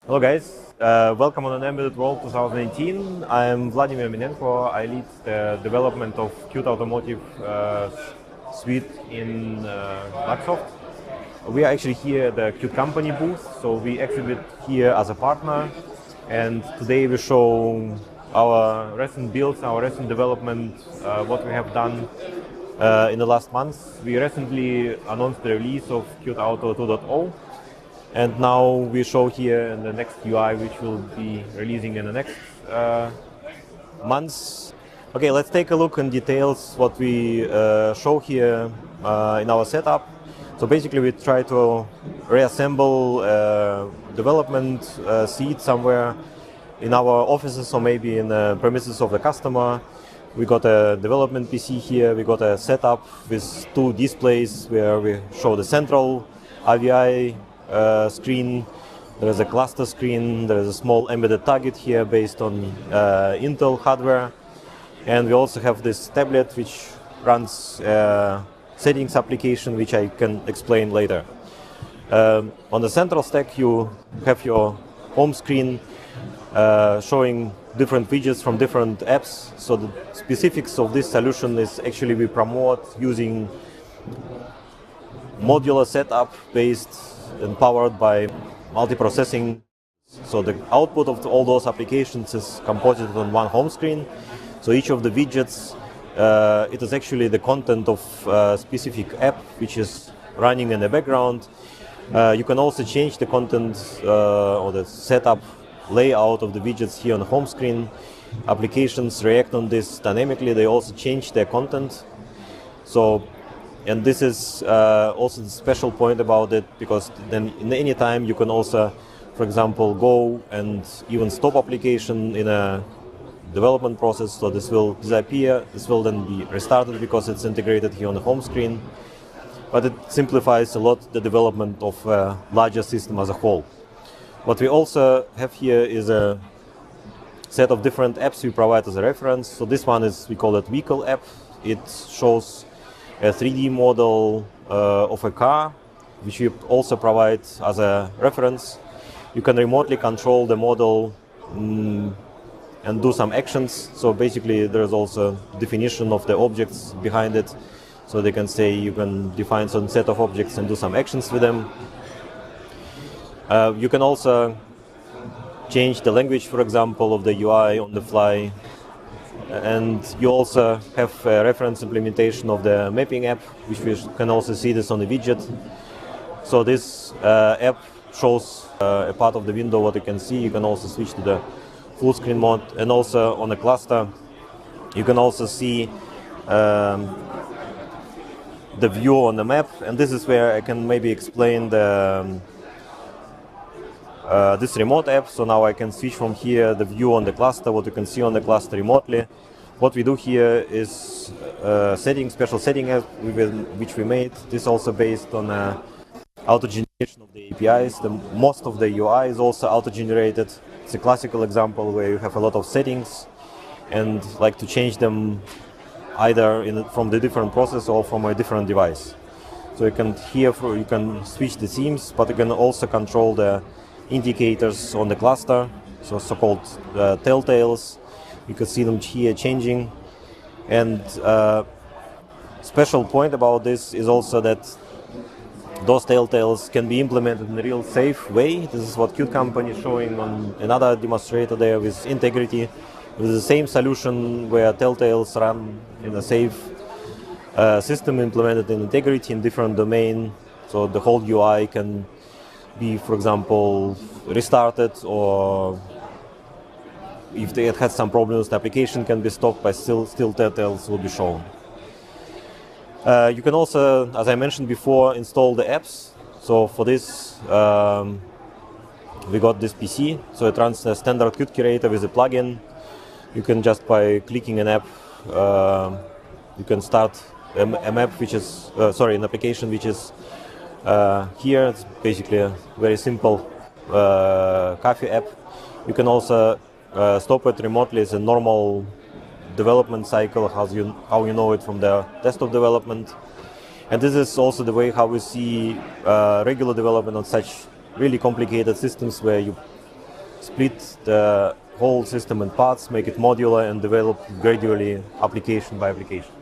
Hello guys, welcome on an Embedded World 2018. I'm Vladimir Minenko. I lead the development of Qt Automotive suite in Microsoft. We are actually here at the Qt company booth, so we exhibit here as a partner. And today we show our recent builds, our recent development, what we have done in the last months. We recently announced the release of Qt Auto 2.0. And now we show here in the next UI, which we'll be releasing in the next months. Okay, let's take a look in details what we show here in our setup. So basically we try to reassemble development seat somewhere in our offices or maybe in the premises of the customer. We got a development PC here. We got a setup with two displays where we show the central IVI screen, there is a cluster screen, there is a small embedded target here based on Intel hardware, and we also have this tablet which runs settings application which I can explain later. On the central stack you have your home screen showing different widgets from different apps. So the specifics of this solution is actually we promote using modular setup based and powered by multiprocessing. So the output of all those applications is composed on one home screen. So each of the widgets, it is actually the content of a specific app which is running in the background. You can also change the content or the setup layout of the widgets here on the home screen. Applications react on this dynamically. They also change their content. And this is also the special point about it, because then in any time you can also, for example, go and even stop application in a development process. So this will disappear. This will then be restarted because it's integrated here on the home screen. But it simplifies a lot the development of a larger system as a whole. What we also have here is a set of different apps we provide as a reference. So this one is, we call it vehicle app. It shows a 3D model of a car, which we also provide as a reference. You can remotely control the model and do some actions. So basically there's also definition of the objects behind it. So they can say you can define some set of objects and do some actions with them. You can also change the language, for example, of the UI on the fly. And you also have a reference implementation of the mapping app, which we can also see this on the widget. So this app shows a part of the window what you can see. You can also switch to the full screen mode, and also on the cluster you can also see the view on the map. And this is where I can maybe explain the this remote app. So now I can switch from here the view on the cluster, what you can see on the cluster remotely. What we do here is special setting app which we made. This also based on auto-generation of the APIs. Most of the UI is also auto-generated. It's a classical example where you have a lot of settings and like to change them either from the different process or from a different device. So you can you can switch the themes, but you can also control the indicators on the cluster, so-called telltales. You can see them here changing. And special point about this is also that those telltales can be implemented in a real safe way. This is what Qt company is showing on another demonstrator there with Integrity, with the same solution where telltales run in a safe system implemented in Integrity in different domain. So the whole UI can be, for example, restarted, or if it had some problems, the application can be stopped, but still telltales will be shown. You can also, as I mentioned before, install the apps. So for this, we got this PC. So it runs a standard Qt curator with a plugin. You can just by clicking an app, you can start a map which is, an application which is here. It's basically a very simple coffee app. You can also stop it remotely. It's a normal development cycle, how you know it from the desktop development. And this is also the way how we see regular development on such really complicated systems where you split the whole system in parts, make it modular, and develop gradually application by application.